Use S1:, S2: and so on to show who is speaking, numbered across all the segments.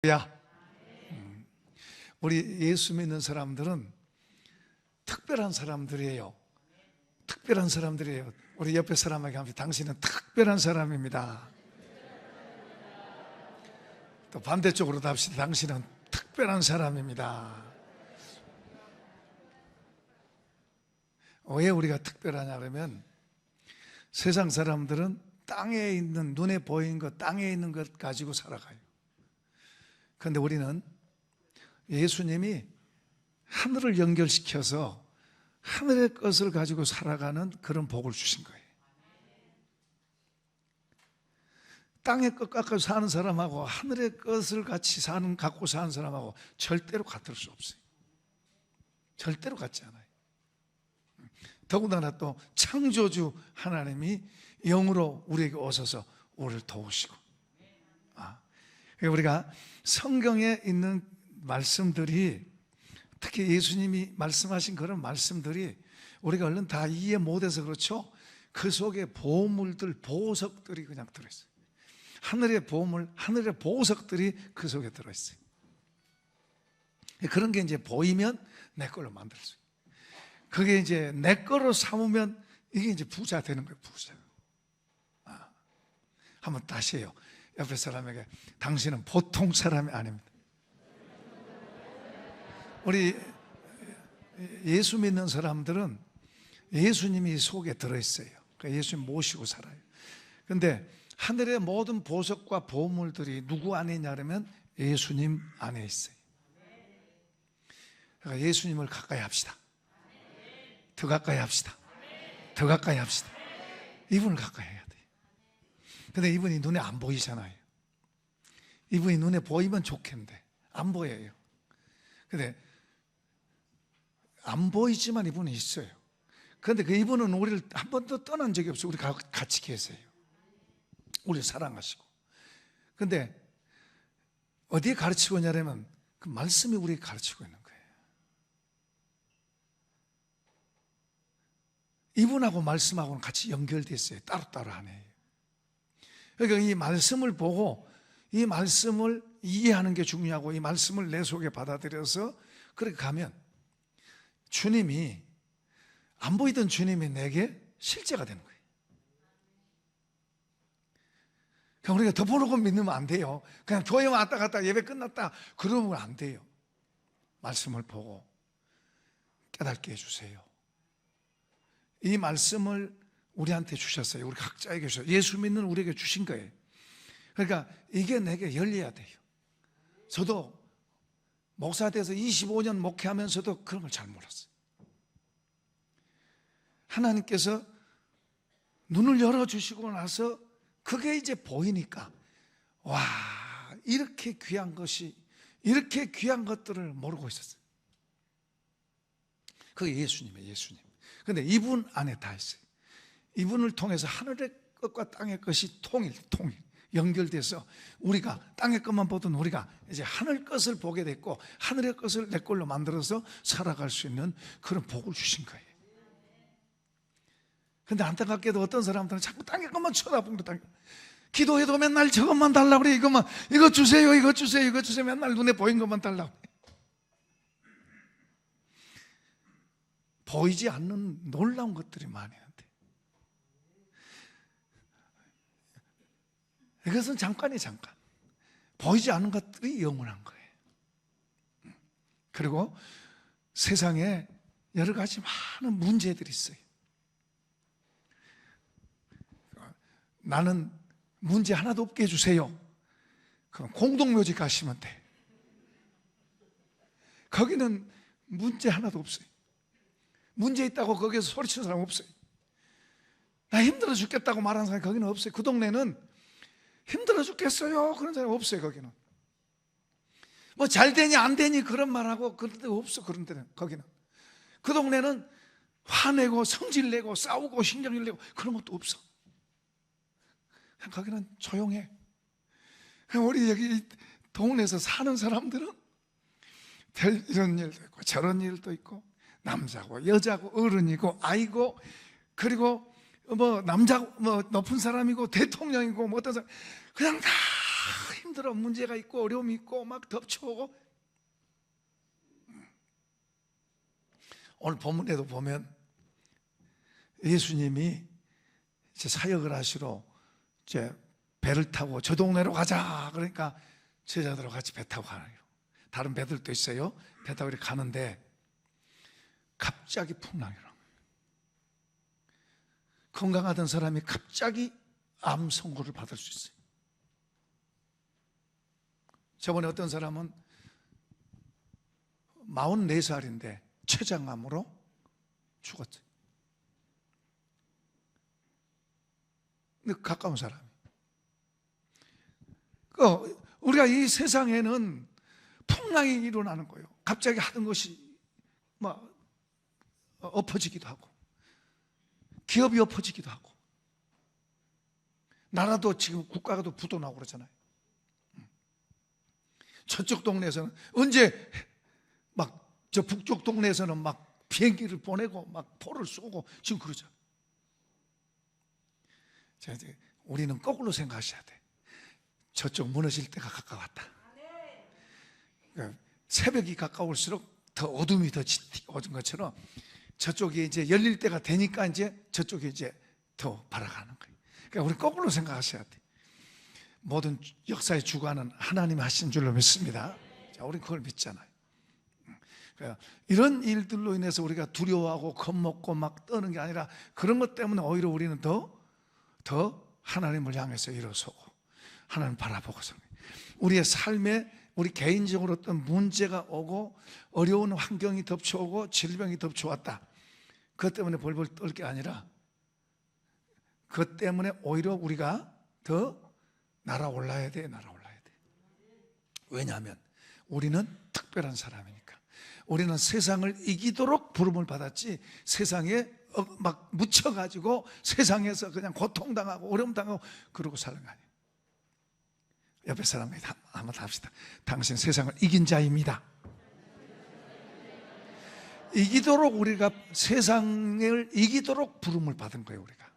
S1: 야, 우리 예수 믿는 사람들은 특별한 사람들이에요. 특별한 사람들이에요. 우리 옆에 사람에게 합니다. 당신은 특별한 사람입니다. 또 반대쪽으로 답시다. 당신은 특별한 사람입니다. 왜 우리가 특별하냐 그러면 세상 사람들은 땅에 있는, 눈에 보이는 것, 땅에 있는 것 가지고 살아가요. 그런데 우리는 예수님이 하늘을 연결시켜서 하늘의 것을 가지고 살아가는 그런 복을 주신 거예요. 땅의 것 갖고 사는 사람하고 하늘의 것을 같이 갖고 사는 사람하고 절대로 같을 수 없어요. 절대로 같지 않아요. 더군다나 또 창조주 하나님이 영으로 우리에게 오셔서 우리를 도우시고, 우리가 성경에 있는 말씀들이, 특히 예수님이 말씀하신 그런 말씀들이 우리가 얼른 다 이해 못해서 그렇죠. 그 속에 보물들, 보석들이 그냥 들어있어요. 하늘의 보물, 하늘의 보석들이 그 속에 들어있어요. 그런 게 이제 보이면 내 걸로 만들 수 있어요. 그게 이제 내 거로 삼으면 이게 이제 부자 되는 거예요. 부자. 한번 다시 해요. 옆에 사람에게, 당신은 보통 사람이 아닙니다. 우리 예수 믿는 사람들은 예수님이 속에 들어있어요. 그러니까 예수님 모시고 살아요. 그런데 하늘의 모든 보석과 보물들이 누구 안에 있냐 그러면 예수님 안에 있어요. 그러니까 예수님을 가까이 합시다. 더 가까이 합시다. 더 가까이 합시다. 이분을 가까이 해야 돼요. 근데 이분이 눈에 안 보이잖아요. 이분이 눈에 보이면 좋겠는데 안 보여요. 근데 안 보이지만 이분은 있어요. 그런데 그 이분은 우리를 한 번도 떠난 적이 없어요. 우리 같이 계세요. 우리를 사랑하시고. 근데 어디에 가르치고 있냐면 그 말씀이 우리에게 가르치고 있는 거예요. 이분하고 말씀하고는 같이 연결되어 있어요. 따로따로 하네요. 그러니까 이 말씀을 보고 이 말씀을 이해하는 게 중요하고, 이 말씀을 내 속에 받아들여서 그렇게 가면 주님이, 안 보이던 주님이 내게 실제가 되는 거예요. 그러니까 우리가 덮어놓고 믿으면 안 돼요. 그냥 교회 왔다 갔다 예배 끝났다 그러면 안 돼요. 말씀을 보고 깨닫게 해주세요. 이 말씀을 우리한테 주셨어요. 우리 각자에게 주셨어요. 예수 믿는 우리에게 주신 거예요. 그러니까 이게 내게 열려야 돼요. 저도 목사 돼서 25년 목회하면서도 그런 걸 잘 몰랐어요. 하나님께서 눈을 열어주시고 나서 그게 이제 보이니까, 와, 이렇게 귀한 것이, 이렇게 귀한 것들을 모르고 있었어요. 그게 예수님이에요. 예수님. 그런데 이분 안에 다 있어요. 이분을 통해서 하늘의 것과 땅의 것이 통일 연결돼서 우리가 땅의 것만 보던 우리가 이제 하늘 것을 보게 됐고, 하늘의 것을 내 걸로 만들어서 살아갈 수 있는 그런 복을 주신 거예요. 근데 안타깝게도 어떤 사람들은 자꾸 땅의 것만 쳐다보고, 기도해도 맨날 저것만 달라고 그래. 이거 주세요, 이거 주세요, 이거 주세요. 맨날 눈에 보이는 것만 달라고 그래. 보이지 않는 놀라운 것들이 많이 있는데, 이것은 잠깐. 보이지 않는 것들이 영원한 거예요. 그리고 세상에 여러 가지 많은 문제들이 있어요. 나는 문제 하나도 없게 해주세요. 그럼 공동묘지 가시면 돼. 거기는 문제 하나도 없어요. 문제 있다고 거기서 소리치는 사람 없어요. 나 힘들어 죽겠다고 말하는 사람이 거기는 없어요. 그 동네는 힘들어 죽겠어요 그런 사람이 없어요. 거기는 뭐 잘 되니 안 되니 그런 말하고 그런 데 없어. 그런 데는, 거기는, 그 동네는 화내고 성질내고 싸우고 신경질 내고 그런 것도 없어. 그냥 거기는 조용해. 우리 여기 동네에서 사는 사람들은 별 이런 일도 있고 저런 일도 있고, 남자고 여자고 어른이고 아이고, 그리고 뭐 남자고 뭐 높은 사람이고 대통령이고 뭐 어떤 사람, 그냥 다 힘들어. 문제가 있고 어려움이 있고 막 덮쳐오고. 오늘 본문에도 보면 예수님이 이제 사역을 하시러 이제 배를 타고 저 동네로 가자. 그러니까 제자들하고 같이 배 타고 가요. 다른 배들도 있어요. 배 타고 이렇게 가는데 갑자기 풍랑이 나요. 건강하던 사람이 갑자기 암 선고를 받을 수 있어요. 저번에 어떤 사람은 44살인데 췌장암으로 죽었어요. 근데 가까운 사람이. 우리가 이 세상에는 풍랑이 일어나는 거예요. 갑자기 하던 것이 막 엎어지기도 하고, 기업이 엎어지기도 하고, 나라도 지금 국가가 부도나고 그러잖아요. 저쪽 동네에서는 언제 막 저 북쪽 동네에서는 막 비행기를 보내고 막 포를 쏘고 지금 그러죠. 자, 이제 우리는 거꾸로 생각하셔야 돼. 저쪽 무너질 때가 가까웠다. 그러니까 새벽이 가까울수록 더 어둠이 더 어두운 것처럼 저쪽이 이제 열릴 때가 되니까 이제 저쪽이 이제 더 발아가는 거예요. 그러니까 우리 거꾸로 생각하셔야 돼. 모든 역사의 주관은 하나님이 하신 줄로 믿습니다. 자, 우리 그걸 믿잖아요. 그러니까 이런 일들로 인해서 우리가 두려워하고 겁먹고 막 떠는 게 아니라 그런 것 때문에 오히려 우리는 더 하나님을 향해서 일어서고 하나님 바라보고서 우리의 삶에 우리 개인적으로 어떤 문제가 오고 어려운 환경이 덮쳐오고 질병이 덮쳐왔다. 그것 때문에 벌벌 떨 게 아니라 그것 때문에 오히려 우리가 더 날아올라야 돼. 왜냐하면 우리는 특별한 사람이니까. 우리는 세상을 이기도록 부름을 받았지 세상에 막 묻혀가지고 세상에서 그냥 고통당하고 어려움당하고 그러고 사는 거 아니에요. 옆에 사람에게 한번 합시다. 당신 세상을 이긴 자입니다. 이기도록 우리가 세상을 이기도록 부름을 받은 거예요. 우리가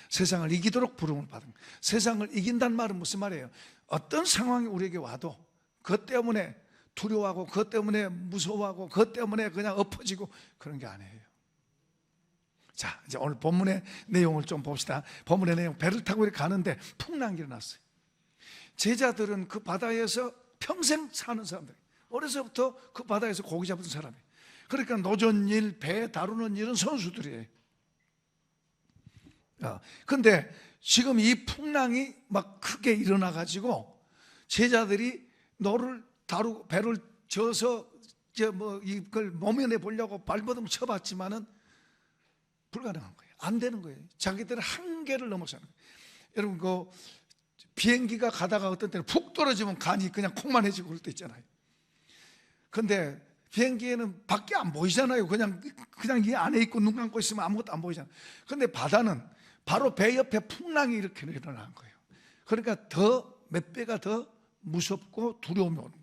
S1: 세상을 이기도록 부름을 받은 거예요. 세상을 이긴다는 말은 무슨 말이에요? 어떤 상황이 우리에게 와도 그것 때문에 두려워하고 그것 때문에 무서워하고 그것 때문에 그냥 엎어지고 그런 게 아니에요. 자, 이제 오늘 본문의 내용을 좀 봅시다. 본문의 내용, 배를 타고 이렇게 가는데 풍랑이 일어났어요. 제자들은 그 바다에서 평생 사는 사람들, 어려서부터 그 바다에서 고기 잡은 사람이에요. 그러니까 노젓일, 배 다루는 일은 선수들이에요. 근데 지금 이 풍랑이 막 크게 일어나가지고 제자들이 너를 다루고 배를 져서 이걸 모면해 보려고 발버둥 쳐봤지만은 불가능한 거예요. 안 되는 거예요. 자기들의 한계를 넘어서는 거예요. 여러분 그 비행기가 가다가 어떤 때는 푹 떨어지면 간이 그냥 콩만해지고 그럴 때 있잖아요. 근데 비행기에는 밖에 안 보이잖아요. 그냥 이 안에 있고 눈 감고 있으면 아무것도 안 보이잖아요. 근데 바다는 바로 배 옆에 풍랑이 이렇게 일어나는 거예요. 그러니까 더 몇 배가 더 무섭고 두려움이 오는 거예요.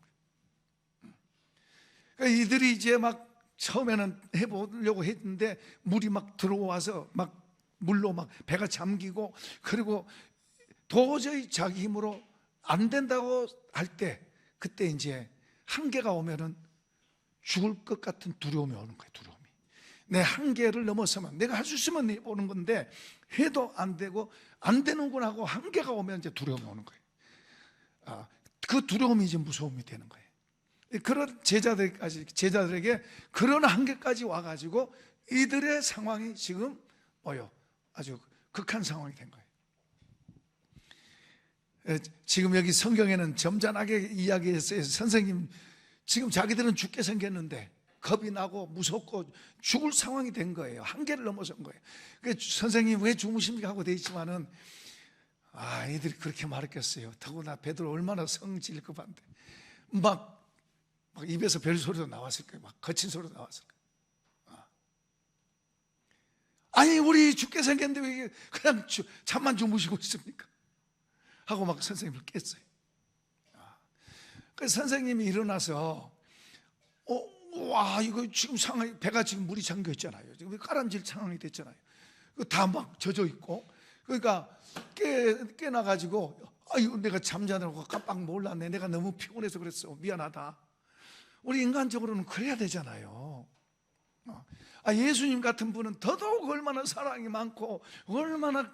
S1: 그러니까 이들이 이제 막 처음에는 해보려고 했는데 물이 막 들어와서 막 물로 막 배가 잠기고 그리고 도저히 자기 힘으로 안 된다고 할 때 그때 이제 한계가 오면은 죽을 것 같은 두려움이 오는 거예요. 두려움이. 내 한계를 넘어서면 내가 할 수 있으면 해보는 건데 해도 안 되고 안 되는구나 하고 한계가 오면 이제 두려움이 오는 거예요. 그 두려움이 이제 무서움이 되는 거예요. 그런 제자들에게 그런 한계까지 와가지고 이들의 상황이 지금 아주 극한 상황이 된 거예요. 지금 여기 성경에는 점잖하게 이야기했어요. 선생님 지금 자기들은 죽게 생겼는데 겁이 나고 무섭고 죽을 상황이 된 거예요. 한계를 넘어선 거예요. 선생님 왜 죽으십니까 하고 돼 있지만은 이들이 그렇게 말했겠어요. 더구나 베드로 얼마나 성질 급한데 막 입에서 별소리도 나왔을 거예요. 막 거친 소리도 나왔을 거예요. 아니 우리 죽게 생겼는데 왜 그냥 잠만 주무시고 있습니까? 하고 막 선생님을 깼어요. 그래서 선생님이 일어나서 와 이거 지금 상황이 배가 지금 물이 잠겨 있잖아요. 지금 까람질 상황이 됐잖아요. 다 막 젖어 있고 그러니까 깨나가지고 아유, 내가 잠자느라고 깜빡 몰랐네. 내가 너무 피곤해서 그랬어. 미안하다. 우리 인간적으로는 그래야 되잖아요. 예수님 같은 분은 더더욱 얼마나 사랑이 많고 얼마나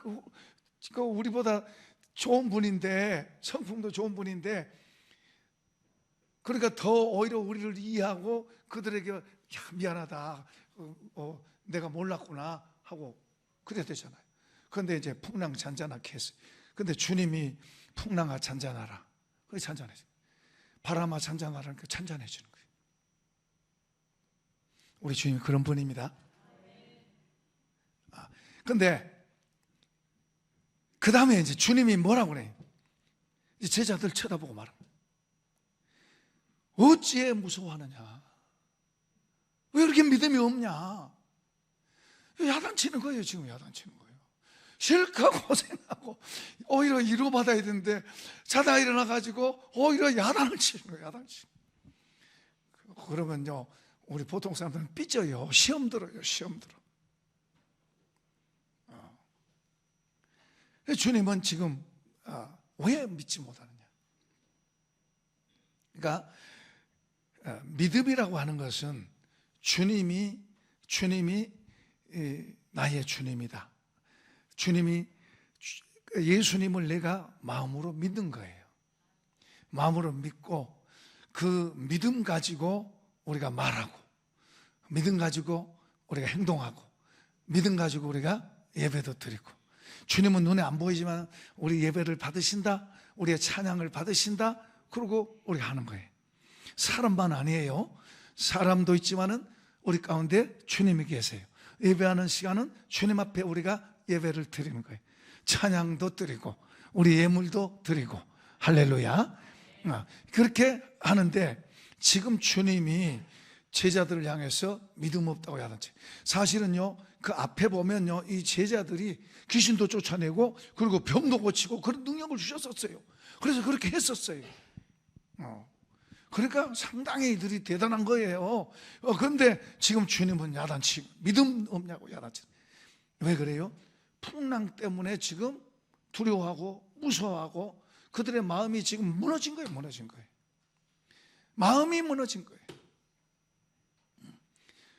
S1: 우리보다 좋은 분인데, 성품도 좋은 분인데, 그러니까 더 오히려 우리를 이해하고 그들에게 야, 미안하다, 내가 몰랐구나 하고 그래야 되잖아요. 그런데 이제 풍랑 잔잔하게 했어요. 근데 주님이 풍랑아 잔잔하라, 그게 잔잔해져요. 바람아 잔잔하라니까 잔잔해지는 거예요. 우리 주님이 그런 분입니다. 근데 그 다음에 이제 주님이 뭐라고 그래요? 이제 제자들 쳐다보고 말합니다. 어찌해 무서워하느냐? 왜 이렇게 믿음이 없냐? 야단치는 거예요. 지금 야단치는 거예요. 실컷 고생하고 오히려 위로받아야 되는데 자다가 일어나가지고 오히려 야단을 치는 거예요. 야단치는 거예요. 그러면요, 우리 보통 사람들은 삐져요. 시험 들어요. 시험 들어. 주님은 지금 왜 믿지 못하느냐? 그러니까 믿음이라고 하는 것은 주님이 나의 주님이다. 주님이, 예수님을 내가 마음으로 믿는 거예요. 마음으로 믿고 그 믿음 가지고 우리가 말하고, 믿음 가지고 우리가 행동하고, 믿음 가지고 우리가 예배도 드리고, 주님은 눈에 안 보이지만 우리 예배를 받으신다, 우리의 찬양을 받으신다, 그러고 우리가 하는 거예요. 사람만 아니에요. 사람도 있지만은 우리 가운데 주님이 계세요. 예배하는 시간은 주님 앞에 우리가 예배를 드리는 거예요. 찬양도 드리고 우리 예물도 드리고, 할렐루야. 그렇게 하는데 지금 주님이 제자들을 향해서 믿음 없다고 야단치. 사실은요, 그 앞에 보면요, 이 제자들이 귀신도 쫓아내고 그리고 병도 고치고 그런 능력을 주셨었어요. 그래서 그렇게 했었어요. 그러니까 상당히 이들이 대단한 거예요. 그런데 지금 주님은 야단치고, 믿음 없냐고 야단치고. 왜 그래요? 풍랑 때문에 지금 두려워하고 무서워하고 그들의 마음이 지금 무너진 거예요. 무너진 거예요. 마음이 무너진 거예요.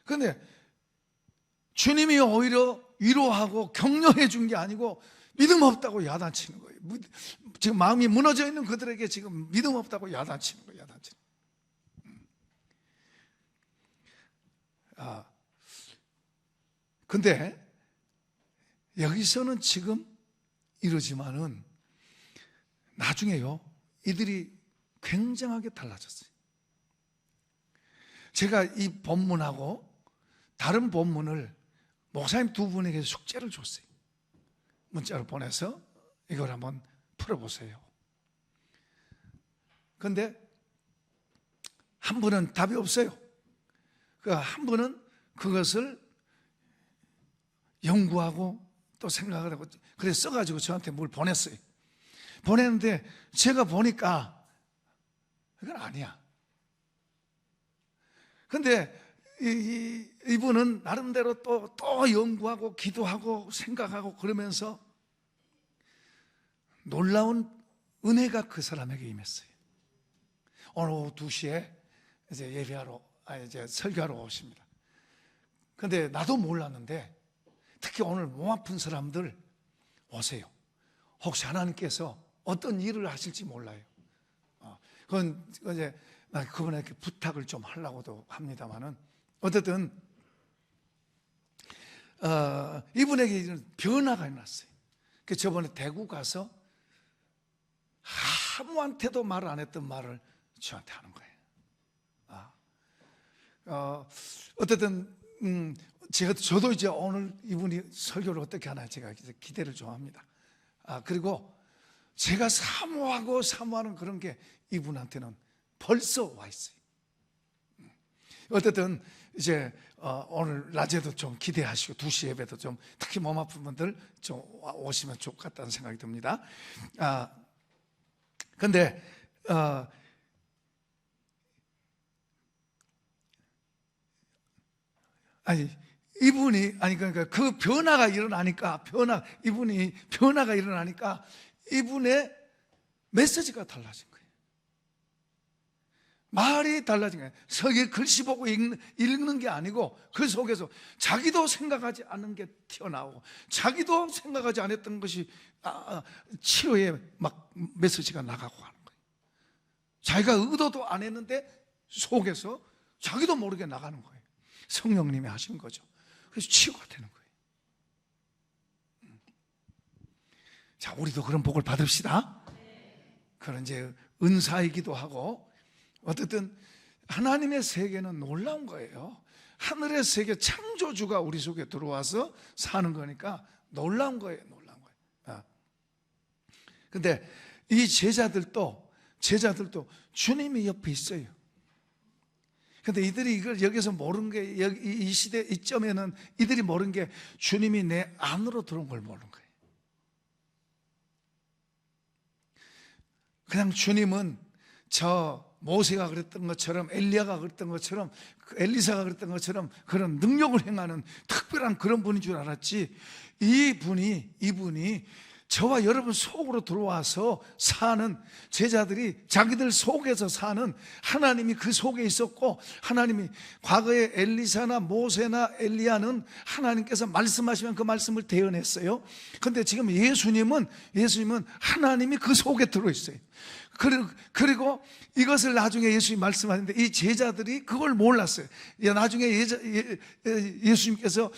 S1: 그런데 주님이 오히려 위로하고 격려해 준 게 아니고 믿음 없다고 야단치는 거예요. 지금 마음이 무너져 있는 그들에게 지금 믿음 없다고 야단치는 거예요. 야단치는. 근데 여기서는 지금 이러지만은 나중에요, 이들이 굉장하게 달라졌어요. 제가 이 본문하고 다른 본문을 목사님 두 분에게 숙제를 줬어요. 문자로 보내서 이걸 한번 풀어보세요. 그런데 한 분은 답이 없어요. 그 한 분은 그것을 연구하고 또 생각을 하고 그래서 써가지고 저한테 뭘 보냈어요. 보냈는데 제가 보니까 그건 아니야. 근데 이분은 나름대로 또 연구하고 기도하고 생각하고 그러면서 놀라운 은혜가 그 사람에게 임했어요. 오늘 오후 2시에 이제 예배하러, 이제 설교하러 오십니다. 근데 나도 몰랐는데 특히 오늘 몸 아픈 사람들 오세요. 혹시 하나님께서 어떤 일을 하실지 몰라요. 그건 이제 나 그분에게 부탁을 좀 하려고도 합니다만은 어쨌든 이분에게 이런 변화가 일어났어요. 그 저번에 대구 가서 아무한테도 말 안 했던 말을 저한테 하는 거예요. 어쨌든 저도 이제 오늘 이분이 설교를 어떻게 하나 제가 기대를 좀 합니다. 그리고 제가 사모하는 그런 게 이분한테는 벌써 와 있어요. 어쨌든 이제 오늘 낮에도 좀 기대하시고 2시 예배도 좀 특히 몸 아픈 분들 좀 오시면 좋겠다는 생각이 듭니다. 근데 이분이 그러니까 그 변화가 일어나니까 이분의 메시지가 달라진 거예요. 말이 달라진 거예요. 서기에 글씨 보고 읽는 게 아니고 그 속에서 자기도 생각하지 않은 게 튀어나오고 자기도 생각하지 않았던 것이 치료에 막 메시지가 나가고 하는 거예요. 자기가 의도도 안 했는데 속에서 자기도 모르게 나가는 거예요. 성령님이 하신 거죠. 그래서 치유가 되는 거예요. 자, 우리도 그런 복을 받읍시다. 그런 이제 은사이기도 하고, 어쨌든 하나님의 세계는 놀라운 거예요. 하늘의 세계 창조주가 우리 속에 들어와서 사는 거니까 놀라운 거예요. 놀라운 거예요. 근데 이 제자들도 주님이 옆에 있어요. 근데 이들이 이걸 여기서 모르는 게, 이 시대 이점에는 이들이 모르는 게 주님이 내 안으로 들어온 걸 모르는 거예요. 그냥 주님은 저 모세가 그랬던 것처럼, 엘리야가 그랬던 것처럼, 엘리사가 그랬던 것처럼 그런 능력을 행하는 특별한 그런 분인 줄 알았지, 이분이 저와 여러분 속으로 들어와서 사는, 제자들이 자기들 속에서 사는 하나님이 그 속에 있었고, 하나님이 과거에 엘리사나 모세나 엘리야는 하나님께서 말씀하시면 그 말씀을 대언했어요. 그런데 지금 예수님은 하나님이 그 속에 들어있어요. 그리고 이것을 나중에 예수님이 말씀하는데 이 제자들이 그걸 몰랐어요. 나중에 예수님께서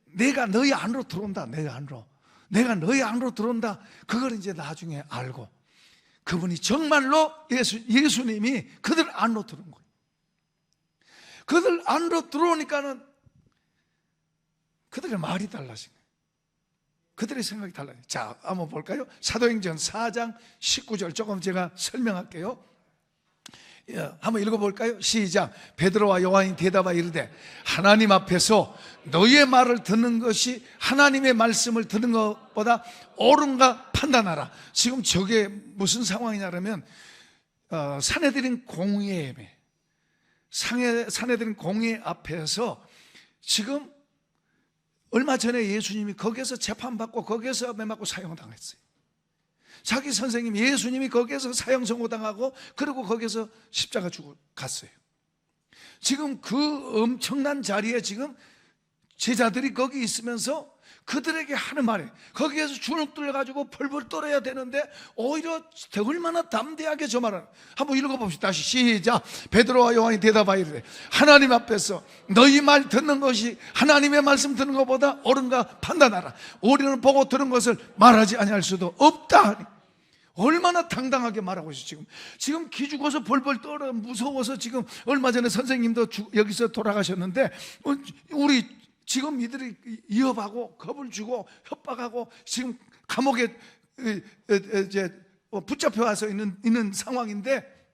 S1: 내가 너희 안으로 들어온다. 내가 너희 안으로 들어온다. 그걸 이제 나중에 알고, 그분이 정말로 예수님이 그들 안으로 들어온 거예요. 그들 안으로 들어오니까는 그들의 말이 달라진 거예요. 그들의 생각이 달라요. 자, 한번 볼까요? 사도행전 4장 19절 조금 제가 설명할게요. 한번 읽어볼까요? 시작. 베드로와 요한이 대답하여 이르되 하나님 앞에서 너희의 말을 듣는 것이 하나님의 말씀을 듣는 것보다 옳은가 판단하라. 지금 저게 무슨 상황이냐면 산헤드린 공회에 산헤드린 공회 앞에서 지금 얼마 전에 예수님이 거기에서 재판받고 거기에서 매맞고 사형당했어요. 자기 선생님 예수님이 거기에서 사형 선고당하고 그리고 거기에서 십자가 죽고 갔어요. 지금 그 엄청난 자리에 지금 제자들이 거기 있으면서 그들에게 하는 말이, 거기에서 주눅 들려가지고 벌벌 떨어야 되는데 오히려 얼마나 담대하게 저 말을 한번 읽어봅시다. 다시 시작. 베드로와 요한이 대답하여 이르되 하나님 앞에서 너희 말 듣는 것이 하나님의 말씀 듣는 것보다 옳은가 판단하라. 우리는 보고 들은 것을 말하지 아니할 수도 없다 하니. 얼마나 당당하게 말하고 있어요. 지금 기죽어서 벌벌 떨어 무서워서, 지금 얼마 전에 선생님도 여기서 돌아가셨는데 우리 지금 이들이 위협하고 겁을 주고 협박하고 지금 감옥에 이제 붙잡혀 와서 있는 상황인데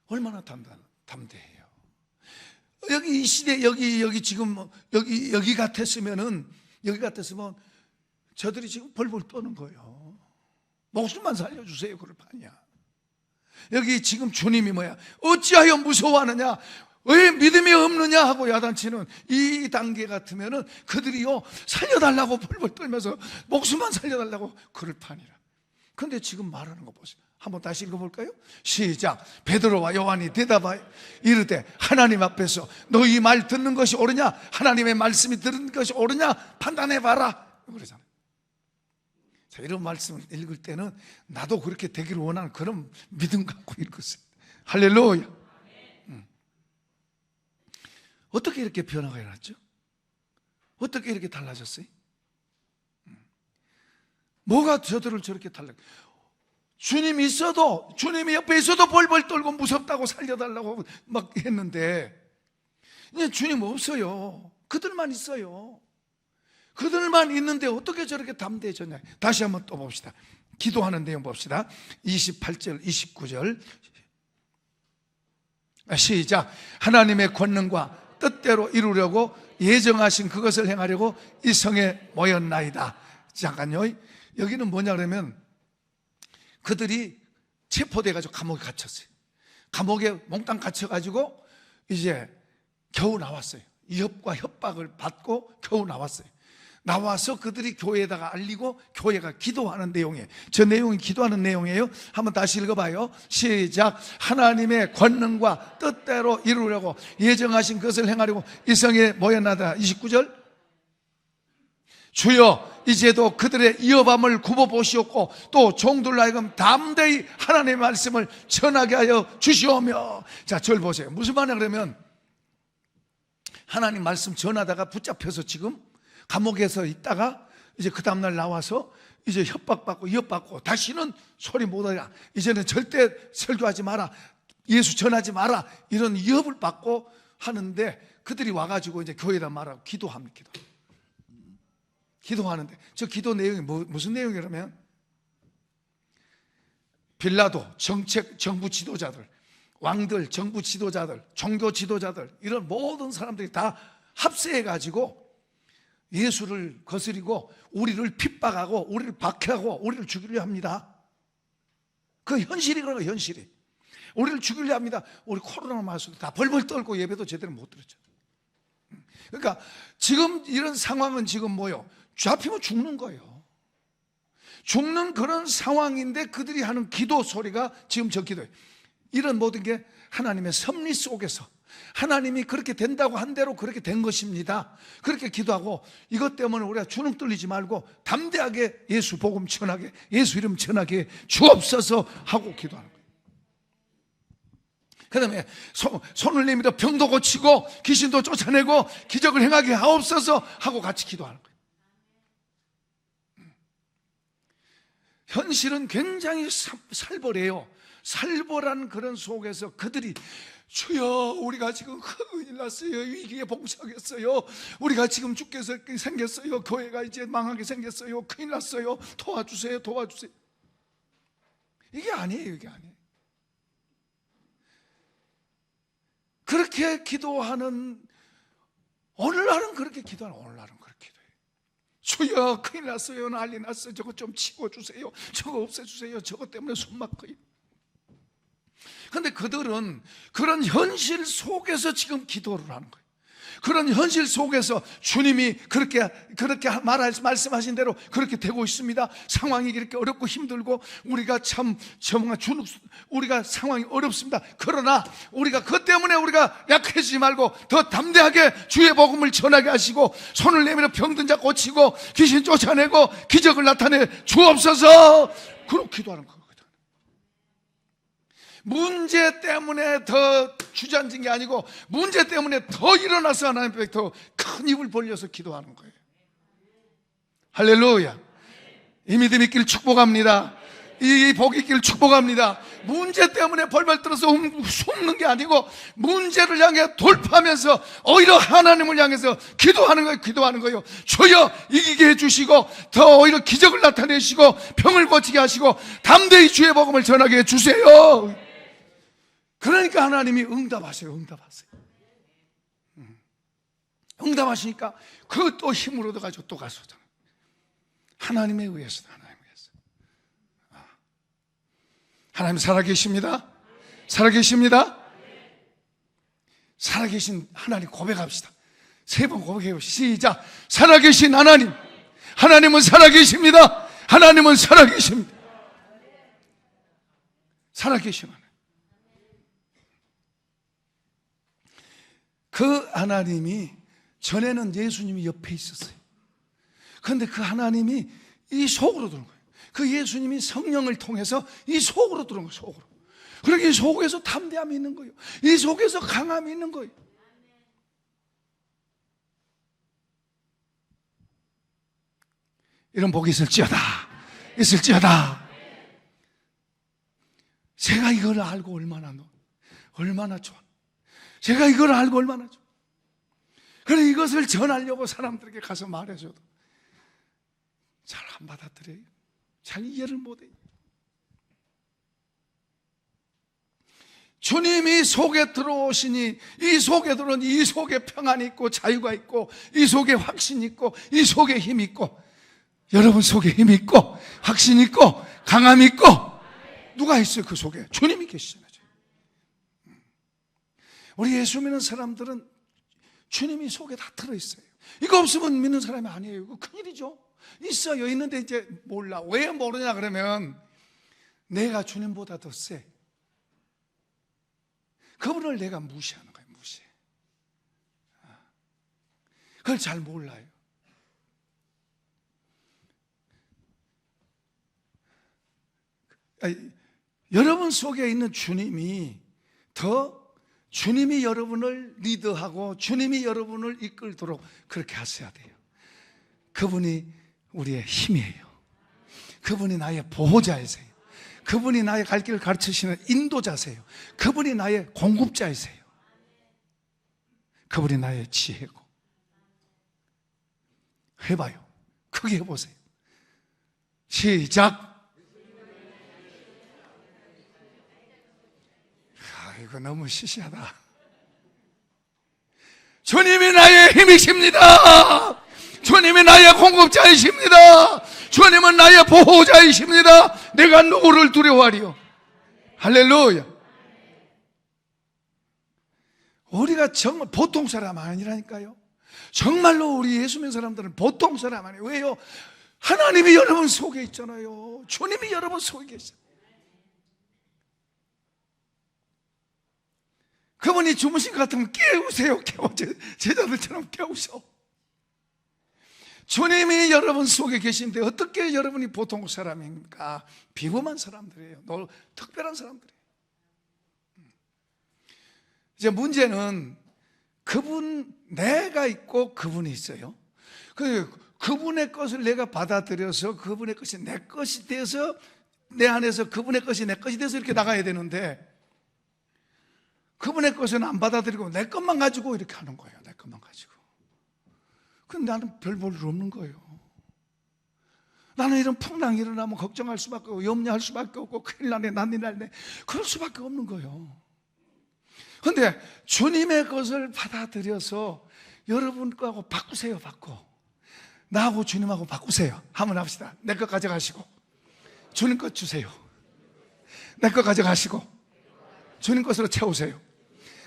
S1: 얼마나 담대해요. 여기 이 시대 여기 지금 여기 같았으면 저들이 지금 벌벌 떠는 거예요. 목숨만 살려주세요. 그럴 판이야. 여기 지금 주님이 뭐야? 어찌하여 무서워하느냐? 왜 믿음이 없느냐 하고 야단치는 이 단계 같으면은 그들이요 살려달라고 벌벌 떨면서 목숨만 살려달라고 그럴 판이라. 그런데 지금 말하는 거 보세요. 한번 다시 읽어볼까요? 시작. 베드로와 요한이 대답하여 이르되 하나님 앞에서 너희 말 듣는 것이 옳으냐, 하나님의 말씀이 듣는 것이 옳으냐 판단해봐라 그러잖아요. 자, 이런 말씀을 읽을 때는 나도 그렇게 되기를 원하는 그런 믿음 갖고 읽었어요. 할렐루야. 어떻게 이렇게 변화가 일어났죠? 어떻게 이렇게 달라졌어요? 뭐가 저들을 저렇게 주님이 옆에 있어도 벌벌 떨고 무섭다고 살려달라고 막 했는데 이제 주님 없어요. 그들만 있어요. 그들만 있는데 어떻게 저렇게 담대해졌냐. 다시 한번 또 봅시다. 기도하는 내용 봅시다. 28절 29절 시작. 하나님의 권능과 뜻대로 이루려고 예정하신 그것을 행하려고 이 성에 모였나이다. 잠깐요. 여기는 뭐냐 그러면 그들이 체포돼가지고 감옥에 갇혔어요. 감옥에 몽땅 갇혀가지고 이제 겨우 나왔어요. 위협과 협박을 받고 겨우 나왔어요. 나와서 그들이 교회에다가 알리고 교회가 기도하는 내용이에요. 저 내용이 기도하는 내용이에요. 한번 다시 읽어봐요. 시작. 하나님의 권능과 뜻대로 이루려고 예정하신 것을 행하려고 이 성에 모였나이다. 29절. 주여 이제도 그들의 이어밤을 굽어보시옵고 또 종들로 하여금 담대히 하나님의 말씀을 전하게 하여 주시오며. 자, 절 보세요. 무슨 말이냐 그러면 하나님 말씀 전하다가 붙잡혀서 지금 감옥에서 있다가 이제 그 다음날 나와서 이제 협박받고 위협받고 다시는 소리 못하라, 이제는 절대 설교하지 마라, 예수 전하지 마라, 이런 위협을 받고 하는데 그들이 와가지고 이제 교회에다 말하고 기도합니다. 기도하는데 저 기도 내용이 무슨 내용이라면 빌라도 정부 지도자들, 왕들, 정부 지도자들, 종교 지도자들, 이런 모든 사람들이 다 합세해가지고 예수를 거스리고 우리를 핍박하고 우리를 박해하고 우리를 죽이려 합니다. 그 현실이 그런 거예요. 현실이 우리를 죽이려 합니다. 우리 코로나 맞아서 다 벌벌 떨고 예배도 제대로 못 드렸죠. 그러니까 지금 이런 상황은 지금 뭐요? 잡히면 죽는 거예요. 죽는 그런 상황인데 그들이 하는 기도 소리가 지금 저 기도예요. 이런 모든 게 하나님의 섭리 속에서 하나님이 그렇게 된다고 한 대로 그렇게 된 것입니다. 그렇게 기도하고 이것 때문에 우리가 주눅 들리지 말고 담대하게 예수 복음 전하게, 예수 이름 전하게 주옵소서 하고 기도하는 거예요. 그 다음에 손을 내밀어 병도 고치고 귀신도 쫓아내고 기적을 행하게 하옵소서 하고 같이 기도하는 거예요. 현실은 굉장히 살벌해요. 살벌한 그런 속에서 그들이 주여 우리가 지금 큰일 났어요. 위기에 봉착했어요. 우리가 지금 죽게 생겼어요. 교회가 이제 망하게 생겼어요. 큰일 났어요. 도와주세요. 도와주세요. 이게 아니에요. 이게 아니에요. 그렇게 기도하는 오늘날은 그렇게 기도하는 오늘날은 그렇게 기도해요. 주여 큰일 났어요. 난리 났어요. 저거 좀 치워주세요. 저거 없애주세요. 저거 때문에 숨 막혀요. 그런데 그들은 그런 현실 속에서 지금 기도를 하는 거예요. 그런 현실 속에서 주님이 그렇게 말씀하신 대로 그렇게 되고 있습니다. 상황이 이렇게 어렵고 힘들고 우리가 참 정말 우리가 상황이 어렵습니다. 그러나 우리가 그것 때문에 우리가 약해지지 말고 더 담대하게 주의 복음을 전하게 하시고 손을 내밀어 병든 자 고치고 귀신 쫓아내고 기적을 나타내 주옵소서. 그렇게 기도하는 거예요. 문제 때문에 더 주저앉은 게 아니고 문제 때문에 더 일어나서 하나님 앞에 더 큰 입을 벌려서 기도하는 거예요. 할렐루야. 이 믿음 있기를 축복합니다. 이 복이 있기를 축복합니다. 문제 때문에 벌벌 떨어서 숨는 게 아니고 문제를 향해 돌파하면서 오히려 하나님을 향해서 기도하는 거예요. 기도하는 거예요. 주여 이기게 해주시고 더 오히려 기적을 나타내시고 병을 고치게 하시고 담대히 주의 복음을 전하게 해주세요. 그러니까 하나님이 응답하세요. 응답하세요. 응답하시니까 그 또 힘을 얻어가지고 또 가서 하나님에 의해서 하나님에 의해서 하나님 살아계십니다. 살아계십니다. 살아계신 하나님 고백합시다. 3번 고백해요. 시작. 살아계신 하나님, 하나님은 살아계십니다. 하나님은 살아계십니다. 살아계신 하나님. 그 하나님이 전에는 예수님이 옆에 있었어요. 그런데 그 하나님이 이 속으로 들어온 거예요. 그 예수님이 성령을 통해서 이 속으로 들어온 거예요. 속으로. 그러니까 이 속에서 담대함이 있는 거예요. 이 속에서 강함이 있는 거예요. 이런 복이 있을지어다. 있을지어다. 제가 이걸 알고 얼마나 좋아. 제가 이걸 알고 얼마나 좋아. 그래 이것을 전하려고 사람들에게 가서 말해줘도 잘 안 받아들여요. 잘 이해를 못해요. 주님이 속에 들어오시니 이 속에 들어오니 이 속에 평안이 있고 자유가 있고 이 속에 확신이 있고 이 속에 힘이 있고 여러분 속에 힘이 있고 확신이 있고 강함이 있고 누가 있어요? 그 속에 주님이 계시잖아요. 우리 예수 믿는 사람들은 주님이 속에 다 들어있어요. 이거 없으면 믿는 사람이 아니에요. 이거 큰일이죠. 있어요. 있는데 이제 몰라. 왜 모르냐 그러면 내가 주님보다 더 세. 그분을 내가 무시하는 거예요. 무시. 그걸 잘 몰라요. 여러분 속에 있는 주님이 주님이 여러분을 리드하고 주님이 여러분을 이끌도록 그렇게 하셔야 돼요. 그분이 우리의 힘이에요. 그분이 나의 보호자이세요. 그분이 나의 갈 길을 가르치시는 인도자세요. 그분이 나의 공급자이세요. 그분이 나의 지혜고. 해봐요. 크게 해보세요. 시작. 이거 너무 시시하다. 주님이 나의 힘이십니다. 주님이 나의 공급자이십니다. 주님은 나의 보호자이십니다. 내가 누구를 두려워하리요. 할렐루야. 우리가 정말 보통 사람 아니라니까요. 정말로 우리 예수 믿는 사람들은 보통 사람 아니에요. 왜요? 하나님이 여러분 속에 있잖아요. 주님이 여러분 속에 계세요. 그분이 주무신 것 같으면 깨우세요. 깨워. 제자들처럼 깨우셔. 주님이 여러분 속에 계신데 어떻게 여러분이 보통 사람입니까? 비범한 사람들이에요. 특별한 사람들이에요. 이제 문제는 내가 있고 그분이 있어요. 그분의 것을 내가 받아들여서 그분의 것이 내 것이 돼서 내 안에서 그분의 것이 내 것이 돼서 이렇게 나가야 되는데 그분의 것은 안 받아들이고 내 것만 가지고 이렇게 하는 거예요. 내 것만 가지고. 근데 나는 별 볼 일 없는 거예요. 나는 이런 풍랑이 일어나면 걱정할 수밖에 없고 염려할 수밖에 없고 큰일 나네 난리 날네 그럴 수밖에 없는 거예요. 근데 주님의 것을 받아들여서 여러분 거하고 바꾸세요. 바꿔. 나하고 주님하고 바꾸세요. 한번 합시다. 내 것 가져가시고 주님 것 주세요. 내 것 가져가시고 주님 것으로 채우세요.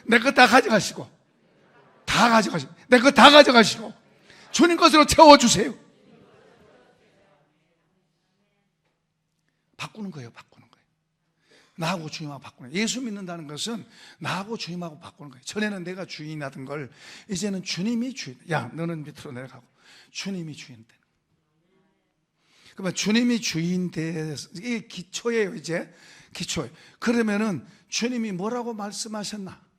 S1: 내 것 다 가져가시고 내 것 다 가져가시고 주님 것으로 채워주세요. 바꾸는 거예요. 바꾸는 거예요. 나하고 주님하고 바꾸는 거예요. 예수 믿는다는 것은 나하고 주님하고 바꾸는 거예요. 전에는 내가 주인이라던 걸 이제는 주님이 주인. 야 너는 밑으로 내려가고 주님이 주인 되는. 그러면 주님이 주인 돼. 이게 기초예요. 이제 기초예요. 그러면은 주님이 뭐라고 말씀하셨나?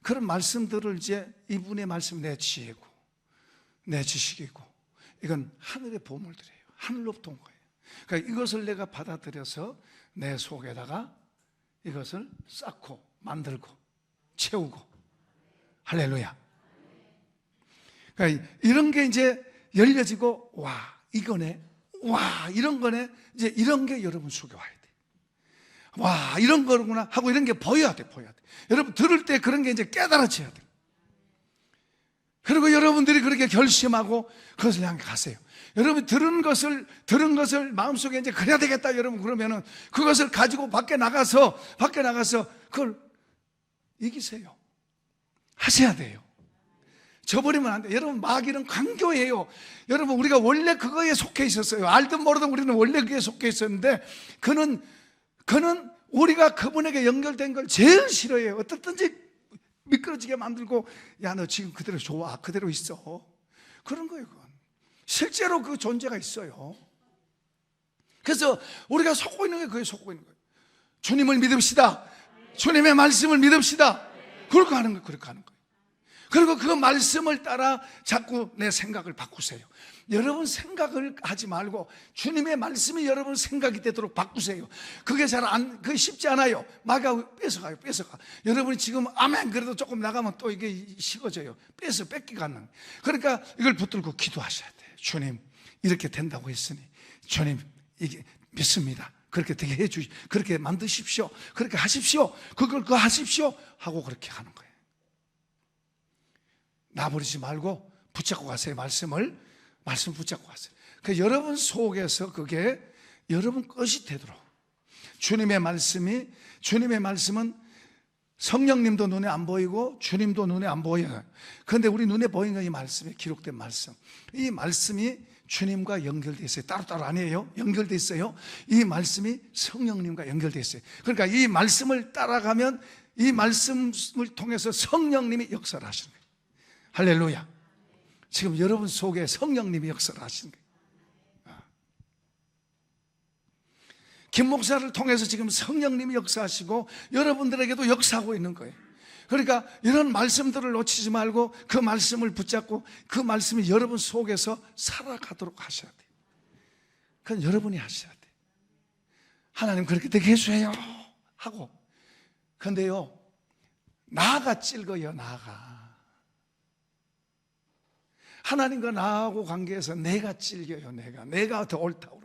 S1: 그런 말씀들을 이제 이분의 말씀 내 지혜고 내 지식이고 이건 하늘의 보물들이에요. 하늘로부터 온 거예요. 그러니까 이것을 내가 받아들여서 내 속에다가 이것을 쌓고 만들고 채우고 할렐루야. 그러니까 이런 게 이제 열려지고 와 이거네 와 이런 거네 이제 이런 게 여러분 속에 와야 돼. 와 이런 거구나 하고 이런 게 보여야 돼. 여러분 들을 때 그런 게 이제 깨달아져야 돼. 그리고 여러분들이 그렇게 결심하고 그것을 향해 가세요. 여러분 들은 것을 마음속에 이제 그래야 되겠다 여러분 그러면은 그것을 가지고 밖에 나가서 그걸 이기세요. 하셔야 돼요. 저버리면 안 돼요. 여러분 마귀는 강교해요. 여러분 우리가 원래 그거에 속해 있었어요. 알든 모르든 우리는 원래 그게 속해 있었는데 그는 우리가 그분에게 연결된 걸 제일 싫어해요. 어떻든지 미끄러지게 만들고 야 너 지금 그대로 좋아 그대로 있어 그런 거예요. 그건 실제로 그 존재가 있어요. 그래서 우리가 속고 있는 게 그게 속고 있는 거예요. 주님을 믿읍시다. 주님의 말씀을 믿읍시다. 그렇게 하는 거예요. 그리고 그 말씀을 따라 자꾸 내 생각을 바꾸세요. 여러분 생각을 하지 말고 주님의 말씀이 여러분 생각이 되도록 바꾸세요. 그게 그게 쉽지 않아요. 마귀가 뺏어가. 여러분이 지금 아멘 그래도 조금 나가면 또 이게 식어져요. 뺏기가 는. 그러니까 이걸 붙들고 기도하셔야 돼요. 주님 이렇게 된다고 했으니 주님 이게 믿습니다. 그렇게 되게 그렇게 만드십시오. 그렇게 하십시오. 그걸 하십시오 하고 그렇게 하는 거예요. 놔버리지 말고 붙잡고 가세요. 말씀 붙잡고 가세요. 그러니까 여러분 속에서 그게 여러분 것이 되도록 주님의 말씀은 성령님도 눈에 안 보이고 주님도 눈에 안 보여요. 그런데 우리 눈에 보이는 건 이 말씀에 기록된 말씀. 이 말씀이 주님과 연결되어 있어요. 따로따로 아니에요. 연결되어 있어요. 이 말씀이 성령님과 연결되어 있어요. 그러니까 이 말씀을 따라가면 이 말씀을 통해서 성령님이 역사를 하시는 거예요. 할렐루야. 지금 여러분 속에 성령님이 역사를 하시는 거예요. 김 목사를 통해서 지금 성령님이 역사하시고 여러분들에게도 역사하고 있는 거예요. 그러니까 이런 말씀들을 놓치지 말고 그 말씀을 붙잡고 그 말씀이 여러분 속에서 살아가도록 하셔야 돼요. 그건 여러분이 하셔야 돼요. 하나님 그렇게 되게 해주세요 하고. 그런데요, 나가 찔거요. 나가 하나님과 나하고 관계에서 내가 찔겨요. 내가 더 옳다고.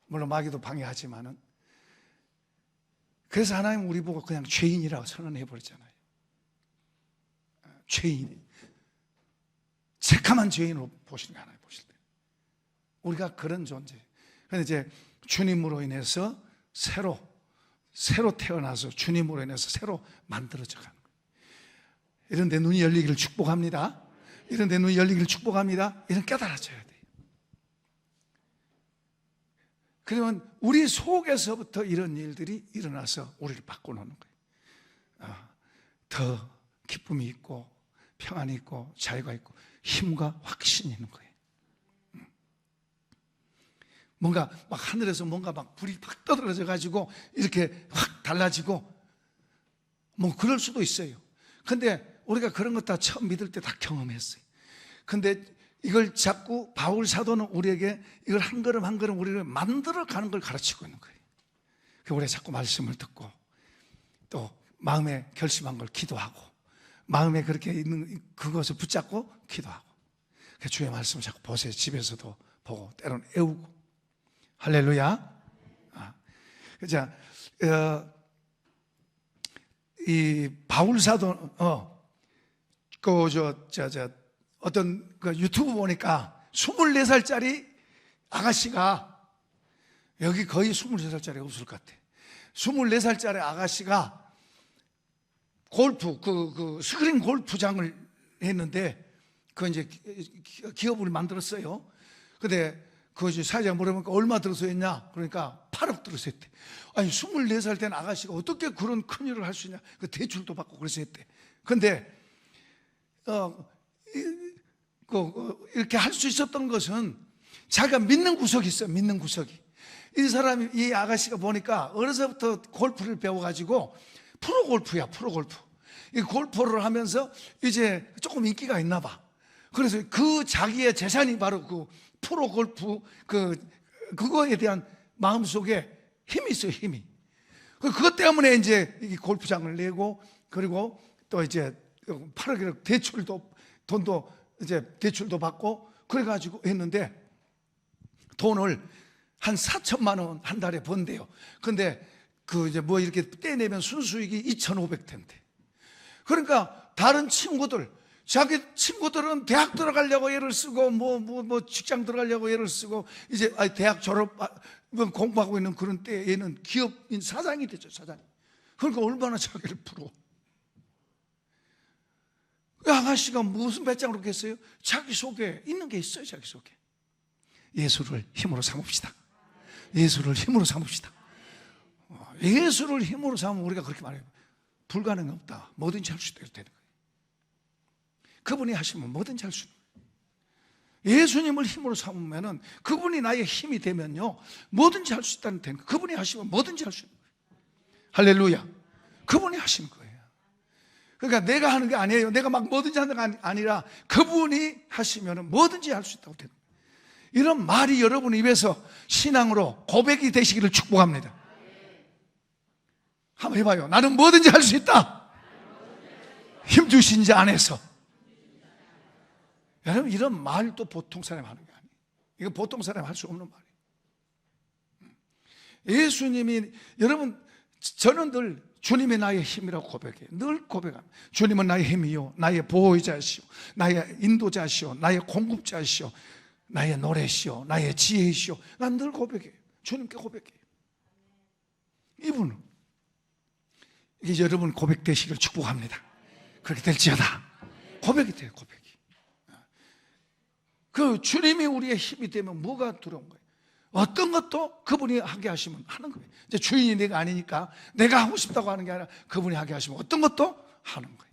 S1: 물론 마귀도 방해하지만은, 그래서 하나님 우리 보고 그냥 죄인이라고 선언해 버리잖아요. 죄인, 새카만 죄인으로 보시는 거 하나님 보실 때 우리가 그런 존재. 그런데 이제 주님으로 인해서 새로 태어나서 주님으로 인해서 새로 만들어져 가는 거예요. 이런 데 눈이 열리기를 축복합니다. 이런 데 눈이 열리기를 축복합니다. 이런 깨달아져야 돼요. 그러면 우리 속에서부터 이런 일들이 일어나서 우리를 바꿔놓는 거예요. 더 기쁨이 있고 평안이 있고 자유가 있고 힘과 확신이 있는 거예요. 뭔가 막 하늘에서 뭔가 막 불이 확 떠들어져 가지고 이렇게 확 달라지고 뭐 그럴 수도 있어요. 근데 우리가 그런 것 다 처음 믿을 때 다 경험했어요. 근데 이걸 자꾸 바울 사도는 우리에게 이걸 한 걸음 한 걸음 우리를 만들어 가는 걸 가르치고 있는 거예요. 우리가 자꾸 말씀을 듣고 또 마음에 결심한 걸 기도하고 마음에 그렇게 있는 그것을 붙잡고 기도하고, 주의 말씀을 자꾸 보세요. 집에서도 보고 때로는 애우고. 할렐루야. 자, 이 바울 사도 어떤 그 유튜브 보니까 24살짜리 아가씨가, 여기 거의 23살짜리 없을 것 같아. 24살짜리 아가씨가 골프, 스크린 골프장을 했는데, 그 이제 기업을 만들었어요. 근데 그 사장 물어보니까 얼마 들어서 했냐? 그러니까 8억 들어서 했대. 아니, 24살 된 아가씨가 어떻게 그런 큰 일을 할 수 있냐? 그 대출도 받고 그래서 했대. 근데, 이렇게 할 수 있었던 것은 자기가 믿는 구석이 있어요. 믿는 구석이. 이 아가씨가 보니까 어려서부터 골프를 배워가지고 프로골프야, 프로골프. 이 골프를 하면서 이제 조금 인기가 있나 봐. 그래서 그 자기의 재산이 바로 그 프로골프 그거에 대한 마음속에 힘이 있어요, 힘이. 그것 때문에 이제 이 골프장을 내고, 그리고 또 이제 8억이라고 돈도 이제 대출도 받고 그래가지고 했는데 돈을 한 4천만 원 한 달에 번대요. 근데 이제 뭐 이렇게 떼내면 순수익이 2,500대인데. 그러니까 다른 친구들, 자기 친구들은 대학 들어가려고 애를 쓰고 뭐 직장 들어가려고 애를 쓰고 이제 대학 졸업 공부하고 있는 그런 때 얘는 기업인 사장이 됐죠, 사장. 그러니까 얼마나 자기를 부러워. 아가씨가 무슨 배짱으로 했겠어요? 자기 속에 있는 게 있어요. 자기 속에. 예수를 힘으로 삼읍시다. 예수를 힘으로 삼읍시다. 예수를 힘으로 삼으면 우리가 그렇게 말해요. 불가능은 없다. 뭐든지 할 수 있다. 되는 거예요. 그분이 하시면 뭐든지 할 수 있는 거예요. 예수님을 힘으로 삼으면은 그분이 나의 힘이 되면요, 뭐든지 할 수 있다는 되는 거예요. 그분이 하시면 뭐든지 할 수 있는 거예요. 할렐루야. 그분이 하시는 거예요. 그러니까 내가 하는 게 아니에요. 내가 막 뭐든지 하는 게 아니라 그분이 하시면 뭐든지 할 수 있다고 되는 거예요. 이런 말이 여러분 입에서 신앙으로 고백이 되시기를 축복합니다. 한번 해봐요. 나는 뭐든지 할 수 있다. 힘주신 자 안에서. 여러분, 이런 말도 보통 사람이 하는 게 아니에요. 이거 보통 사람이 할 수 없는 말이에요. 예수님이, 여러분, 저는 늘 주님이 나의 힘이라고 고백해요. 늘 고백합니다. 주님은 나의 힘이요, 나의 보호자시오, 나의 인도자시오, 나의 공급자시오, 나의 노래시오, 나의 지혜시오. 난 늘 고백해요. 주님께 고백해요. 이분은 이게 여러분 고백되시기를 축복합니다. 그렇게 될지어다. 고백이 돼요, 고백이. 그 주님이 우리의 힘이 되면 뭐가 두려운 거예요? 어떤 것도 그분이 하게 하시면 하는 거예요. 이제 주인이 내가 아니니까 내가 하고 싶다고 하는 게 아니라 그분이 하게 하시면 어떤 것도 하는 거예요.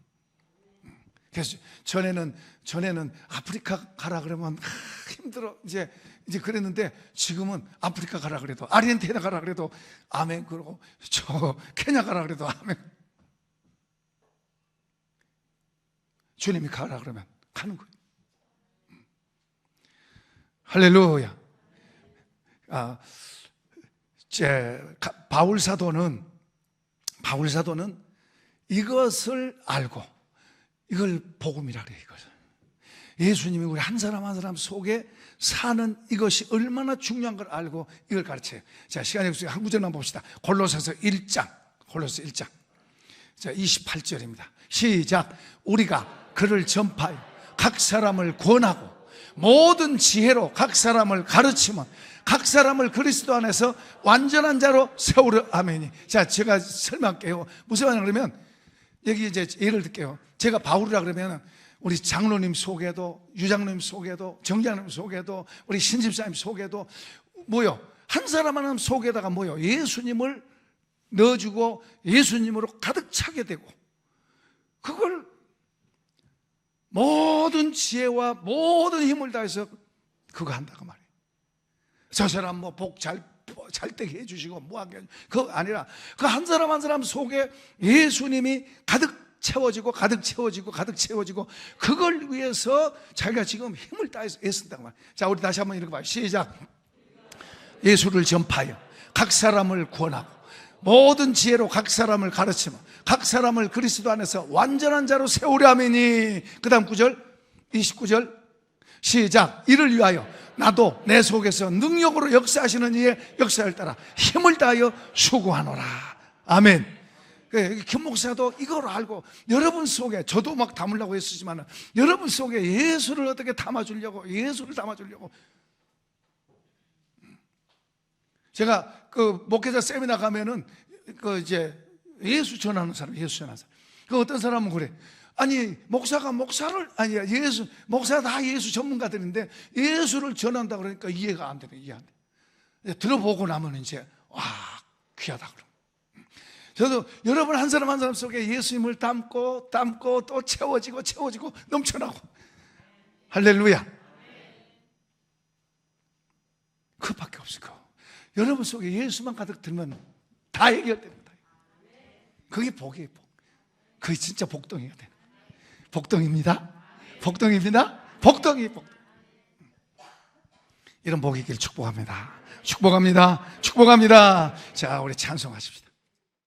S1: 그래서 전에는 아프리카 가라 그러면 힘들어 이제 그랬는데 지금은 아프리카 가라 그래도 아르헨티나 가라 그래도 아멘 그러고 저 케냐 가라 그래도 아멘. 주님이 가라 그러면 가는 거예요. 할렐루야. 바울 사도는 이것을 알고 이걸 복음이라 그래요. 이것을. 예수님이 우리 한 사람 한 사람 속에 사는 이것이 얼마나 중요한 걸 알고 이걸 가르쳐요. 자, 시간이 없으니까 한 구절만 봅시다. 골로새서 1장. 자, 28절입니다. 시작. 우리가 그를 전파하여 각 사람을 권하고 모든 지혜로 각 사람을 가르치면 각 사람을 그리스도 안에서 완전한 자로 세우려. 아멘이. 자, 제가 설명할게요. 무슨 말이냐 그러면 여기 이제 예를 들게요. 제가 바울이라 그러면 우리 장로님 속에도 유장로님 속에도 정장님 속에도 우리 신집사님 속에도 뭐요? 한 사람 하나 속에다가 뭐요? 예수님을 넣어주고 예수님으로 가득 차게 되고 그걸 모든 지혜와 모든 힘을 다해서 그거 한다고 말이에요. 저 사람 뭐 복 잘 되게 해주시고 뭐하게 그거 아니라 그 한 사람 한 사람 속에 예수님이 가득 채워지고 그걸 위해서 자기가 지금 힘을 다해서 애쓴단 말이에요. 자, 우리 다시 한번 읽어봐요. 시작. 예수를 전파하여 각 사람을 구원하고 모든 지혜로 각 사람을 가르치며 각 사람을 그리스도 안에서 완전한 자로 세우려 하매니. 그 다음 9절 29절 시작. 이를 위하여 나도 내 속에서 능력으로 역사하시는 이의 역사를 따라 힘을 다하여 수고하노라. 아멘. 김 목사도 이걸 알고 여러분 속에, 저도 막 담으려고 했었지만 여러분 속에 예수를 어떻게 담아주려고, 제가 그 목회자 세미나 가면은 그 이제 예수 전하는 사람, 그 어떤 사람은 그래. 아니 목사가 다 예수 전문가들인데 예수를 전한다 그러니까 이해가 안 되네. 들어보고 나면 이제 귀하다 그럼. 저도 여러분 한 사람 한 사람 속에 예수님을 담고 또 채워지고 넘쳐나고. 할렐루야. 그밖에 없어요. 여러분 속에 예수만 가득 들면 다 해결됩니다. 그게 복이에요, 복. 그게 진짜 복덩이가 되는 거예요. 복덩입니다. 복덩이. 이런 복이 있기를 축복합니다. 자, 우리 찬송하십시다.